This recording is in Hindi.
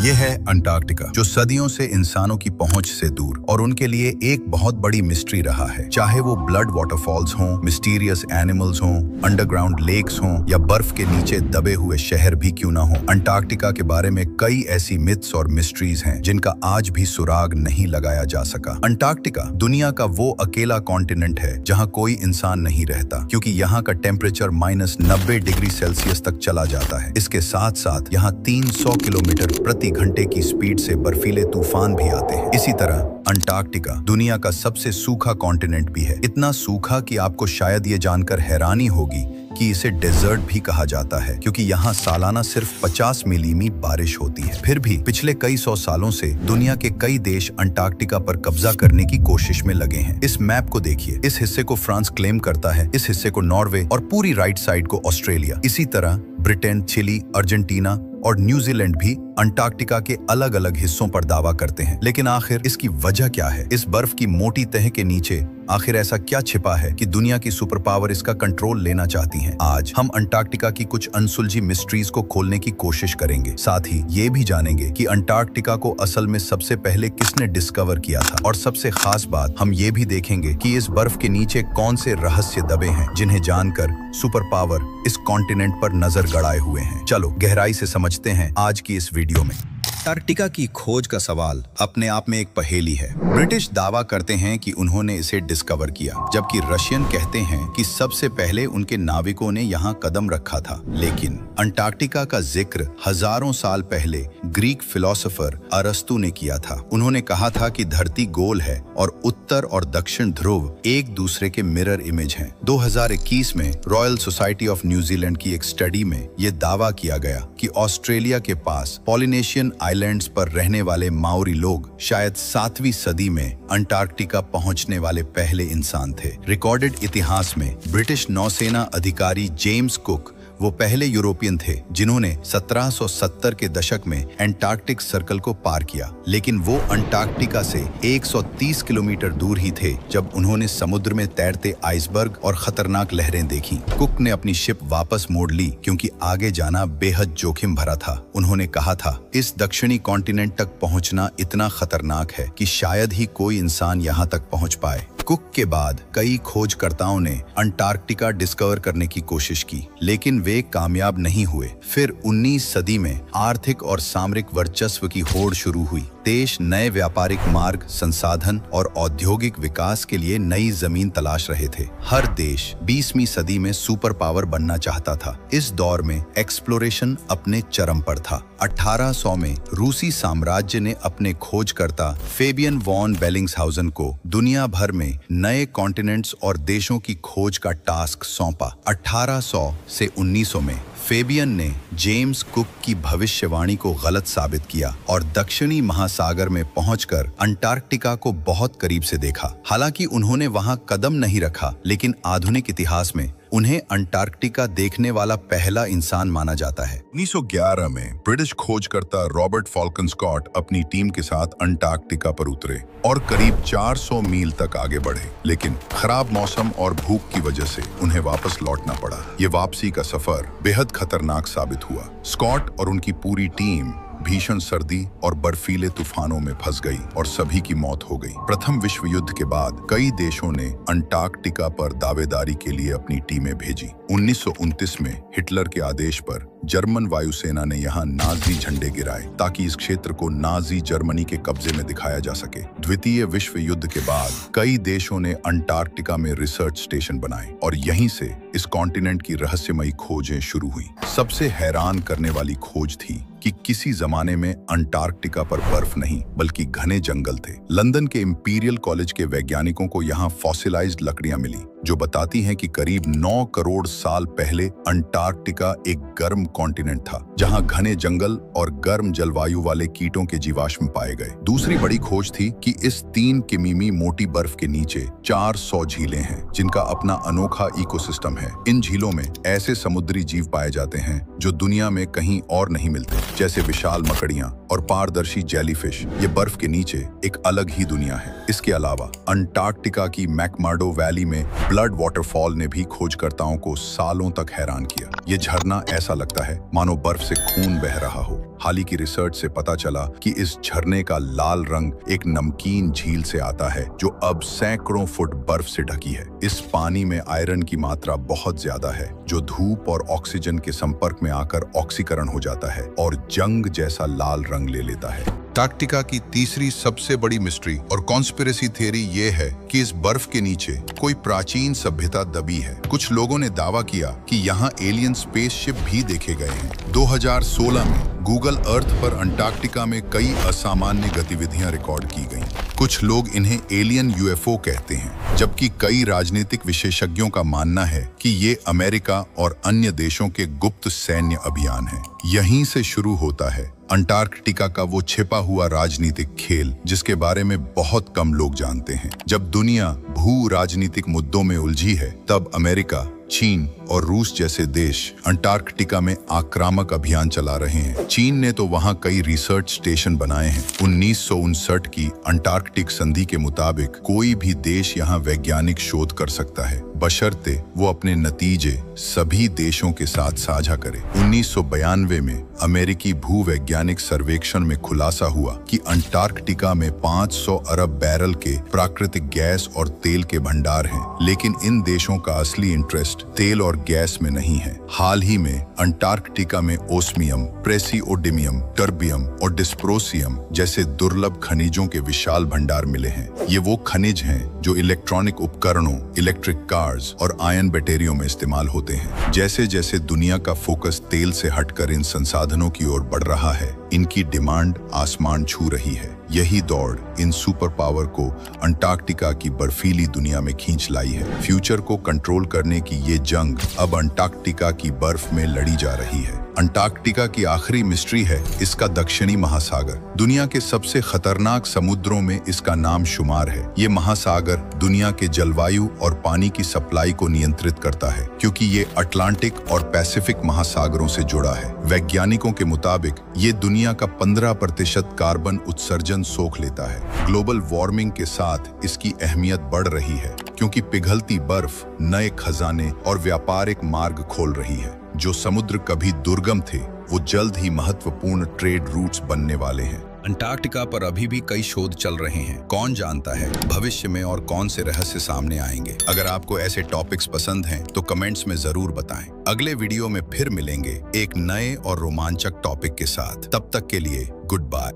ये है अंटार्कटिका, जो सदियों से इंसानों की पहुंच से दूर और उनके लिए एक बहुत बड़ी मिस्ट्री रहा है। चाहे वो ब्लड वाटरफॉल्स हों, मिस्टीरियस एनिमल्स हों, अंडरग्राउंड लेक्स हों या बर्फ के नीचे दबे हुए शहर भी क्यों ना हो, अंटार्कटिका के बारे में कई ऐसी मिथ्स और मिस्ट्रीज हैं जिनका आज भी सुराग नहीं लगाया जा सका। अंटार्कटिका दुनिया का वो अकेला कॉन्टिनेंट है जहाँ कोई इंसान नहीं रहता, क्योंकि यहाँ का टेम्परेचर -90 डिग्री सेल्सियस तक चला जाता है। इसके साथ साथ यहाँ 300 किलोमीटर प्रति घंटे की स्पीड से बर्फीले तूफान भी आते हैं। इसी तरह अंटार्कटिका दुनिया का सबसे सूखा कॉन्टिनेंट भी है, इतना सूखा कि आपको शायद ये जानकर हैरानी होगी कि इसे डेजर्ट भी कहा जाता है, क्योंकि यहाँ सालाना सिर्फ 50 मिलीमीटर बारिश होती है। फिर भी पिछले कई सौ सालों से दुनिया के कई देश अंटार्कटिका पर कब्जा करने की कोशिश में लगे हैं। इस मैप को देखिए, इस हिस्से को फ्रांस क्लेम करता है, इस हिस्से को नॉर्वे और पूरी राइट साइड को ऑस्ट्रेलिया। इसी तरह ब्रिटेन, चिली, अर्जेंटीना और न्यूजीलैंड भी अंटार्कटिका के अलग अलग हिस्सों पर दावा करते हैं। लेकिन आखिर इसकी वजह क्या है? इस बर्फ की मोटी तह के नीचे आखिर ऐसा क्या छिपा है कि दुनिया की सुपर पावर इसका कंट्रोल लेना चाहती हैं? आज हम अंटार्कटिका की कुछ अनसुलझी मिस्ट्रीज को खोलने की कोशिश करेंगे। साथ ही ये भी जानेंगे कि अंटार्कटिका को असल में सबसे पहले किसने डिस्कवर किया था। और सबसे खास बात, हम ये भी देखेंगे कि इस बर्फ के नीचे कौन से रहस्य दबे हैं जिन्हें जानकर सुपर पावर इस कॉन्टिनेंट पर नजर गड़ाए हुए हैं। चलो गहराई से समझते हैं आज की इस वीडियो में। अंटार्कटिका की खोज का सवाल अपने आप में एक पहेली है। ब्रिटिश दावा करते हैं कि उन्होंने इसे डिस्कवर किया, जबकि रशियन कहते हैं कि सबसे पहले उनके नाविकों ने यहाँ कदम रखा था। लेकिन अंटार्कटिका का जिक्र हजारों साल पहले ग्रीक फिलोसोफर अरस्तु ने किया था। उन्होंने कहा था कि धरती गोल है और उत्तर और दक्षिण ध्रुव एक दूसरे के मिरर इमेज हैं। 2021 में रॉयल सोसाइटी ऑफ न्यूजीलैंड की एक स्टडी में यह दावा किया गया कि ऑस्ट्रेलिया के पास पॉलिनेशियन आइलैंड्स पर रहने वाले माओरी लोग शायद 7वीं सदी में अंटार्कटिका पहुंचने वाले पहले इंसान थे। रिकॉर्डेड इतिहास में ब्रिटिश नौसेना अधिकारी जेम्स कुक वो पहले यूरोपियन थे जिन्होंने 1770 के दशक में एंटार्कटिक सर्कल को पार किया। लेकिन वो अंटार्कटिका से 130 किलोमीटर दूर ही थे जब उन्होंने समुद्र में तैरते आइसबर्ग और खतरनाक लहरें देखी। कुक ने अपनी शिप वापस मोड़ ली, क्योंकि आगे जाना बेहद जोखिम भरा था। उन्होंने कहा था, इस दक्षिणी कॉन्टिनेंट तक पहुंचना इतना खतरनाक है कि शायद ही कोई इंसान यहाँ तक पहुंच पाए। कुक के बाद कई खोजकर्ताओं ने अंटार्कटिका डिस्कवर करने की कोशिश की, लेकिन वे कामयाब नहीं हुए। फिर 19 सदी में आर्थिक और सामरिक वर्चस्व की होड़ शुरू हुई। देश नए व्यापारिक मार्ग, संसाधन और औद्योगिक विकास के लिए नई जमीन तलाश रहे थे। हर देश 20वीं सदी में सुपर पावर बनना चाहता था। इस दौर में एक्सप्लोरेशन अपने चरम पर था। 1800 में रूसी साम्राज्य ने अपने खोजकर्ता फेबियन वॉन बेलिंग्सहाउजन को दुनिया भर में नए कॉन्टिनेंट्स और देशों की खोज का टास्क सौंपा। 1800 से 1900 में फेबियन ने जेम्स कुक की भविष्यवाणी को गलत साबित किया और दक्षिणी महासागर में पहुंचकर अंटार्कटिका को बहुत करीब से देखा। हालांकि उन्होंने वहां कदम नहीं रखा, लेकिन आधुनिक इतिहास में उन्हें अंटार्कटिका देखने वाला पहला इंसान माना जाता है। 1911 में ब्रिटिश खोजकर्ता रॉबर्ट फॉल्कन स्कॉट अपनी टीम के साथ अंटार्कटिका पर उतरे और करीब 400 मील तक आगे बढ़े। लेकिन खराब मौसम और भूख की वजह से उन्हें वापस लौटना पड़ा। ये वापसी का सफर बेहद खतरनाक साबित हुआ। स्कॉट और उनकी पूरी टीम भीषण सर्दी और बर्फीले तूफानों में फंस गई और सभी की मौत हो गई। प्रथम विश्व युद्ध के बाद कई देशों ने अंटार्कटिका पर दावेदारी के लिए अपनी टीमें भेजी। 1929 में हिटलर के आदेश पर जर्मन वायुसेना ने यहाँ नाजी झंडे गिराए ताकि इस क्षेत्र को नाजी जर्मनी के कब्जे में दिखाया जा सके। द्वितीय विश्व युद्ध के बाद कई देशों ने अंटार्कटिका में रिसर्च स्टेशन बनाए और यहीं से इस कॉन्टिनेंट की रहस्यमयी खोजें शुरू हुई। सबसे हैरान करने वाली खोज थी कि किसी जमाने में अंटार्कटिका पर बर्फ नहीं बल्कि घने जंगल थे। लंदन के इंपीरियल कॉलेज के वैज्ञानिकों को यहाँ फॉसिलाइज्ड लकड़ियां मिली जो बताती हैं कि करीब 9 करोड़ साल पहले अंटार्कटिका एक गर्म कॉन्टिनेंट था, जहां घने जंगल और गर्म जलवायु वाले कीटों के जीवाश्म पाए गए। दूसरी बड़ी खोज थी कि इस 3 किमी मोटी बर्फ के नीचे 400 झीलें हैं जिनका अपना अनोखा इकोसिस्टम है। इन झीलों में ऐसे समुद्री जीव पाए जाते हैं जो दुनिया में कहीं और नहीं मिलते, जैसे विशाल मकड़ियां और पारदर्शी जेलीफिश। ये बर्फ के नीचे एक अलग ही दुनिया है। इसके अलावा अंटार्कटिका की मैकमर्डो वैली में ब्लड वाटरफॉल ने भी खोजकर्ताओं को सालों तक हैरान किया। ये झरना ऐसा लगता है मानो बर्फ से खून बह रहा हो। हाल ही की रिसर्च से पता चला कि इस झरने का लाल रंग एक नमकीन झील से आता है जो अब सैकड़ों फुट बर्फ से ढकी है। इस पानी में आयरन की मात्रा बहुत ज्यादा है जो धूप और ऑक्सीजन के संपर्क में आकर ऑक्सीकरण हो जाता है और जंग जैसा लाल रंग ले लेता है। अंटार्कटिका की तीसरी सबसे बड़ी मिस्ट्री और कॉन्स्पिरेसी थियरी ये है कि इस बर्फ के नीचे कोई प्राचीन सभ्यता दबी है। कुछ लोगों ने दावा किया कि यहाँ एलियन स्पेसशिप भी देखे गए हैं। 2016 में गूगल अर्थ पर अंटार्कटिका में कई असामान्य गतिविधियां रिकॉर्ड की गईं। कुछ लोग इन्हें एलियन यूएफओ कहते हैं, जबकि कई राजनीतिक विशेषज्ञों का मानना है कि ये अमेरिका और अन्य देशों के गुप्त सैन्य अभियान हैं। यहीं से शुरू होता है अंटार्कटिका का वो छिपा हुआ राजनीतिक खेल जिसके बारे में बहुत कम लोग जानते हैं। जब दुनिया भू राजनीतिक मुद्दों में उलझी है, तब अमेरिका, चीन और रूस जैसे देश अंटार्कटिका में आक्रामक अभियान चला रहे हैं। चीन ने तो वहां कई रिसर्च स्टेशन बनाए हैं। 1959 की अंटार्कटिक संधि के मुताबिक कोई भी देश यहां वैज्ञानिक शोध कर सकता है, बशर्ते वो अपने नतीजे सभी देशों के साथ साझा करे। 1992 में अमेरिकी भूवैज्ञानिक सर्वेक्षण में खुलासा हुआ कि अंटार्कटिका में 500 अरब बैरल के प्राकृतिक गैस और तेल के भंडार हैं, लेकिन इन देशों का असली इंटरेस्ट तेल और गैस में नहीं है। हाल ही में अंटार्कटिका में ओस्मियम, प्रेसिओडिमियम, टर्बियम और डिस्प्रोसियम जैसे दुर्लभ खनिजों के विशाल भंडार मिले हैं। ये वो खनिज हैं जो इलेक्ट्रॉनिक उपकरणों, इलेक्ट्रिक कार्स और आयन बैटरियों में इस्तेमाल होते हैं। जैसे जैसे दुनिया का फोकस तेल से हटकर इन संसाधनों की ओर बढ़ रहा है, इनकी डिमांड आसमान छू रही है। यही दौड़ इन सुपर पावर को अंटार्कटिका की बर्फीली दुनिया में खींच लाई है। फ्यूचर को कंट्रोल करने की ये जंग अब अंटार्कटिका की बर्फ में लड़ी जा रही है। अंटार्कटिका की आखिरी मिस्ट्री है इसका दक्षिणी महासागर। दुनिया के सबसे खतरनाक समुद्रों में इसका नाम शुमार है। ये महासागर दुनिया के जलवायु और पानी की सप्लाई को नियंत्रित करता है, क्योंकि ये अटलांटिक और पैसिफिक महासागरों से जुड़ा है। वैज्ञानिकों के मुताबिक ये दुनिया का 15% कार्बन उत्सर्जन सोख लेता है। ग्लोबल वार्मिंग के साथ इसकी अहमियत बढ़ रही है, क्योंकि पिघलती बर्फ नए खजाने और व्यापारिक मार्ग खोल रही है। जो समुद्र कभी दुर्गम थे, वो जल्द ही महत्वपूर्ण ट्रेड रूट्स बनने वाले हैं। अंटार्कटिका पर अभी भी कई शोध चल रहे हैं। कौन जानता है भविष्य में और कौन से रहस्य सामने आएंगे। अगर आपको ऐसे टॉपिक्स पसंद हैं तो कमेंट्स में जरूर बताएं। अगले वीडियो में फिर मिलेंगे एक नए और रोमांचक टॉपिक के साथ। तब तक के लिए गुड बाय।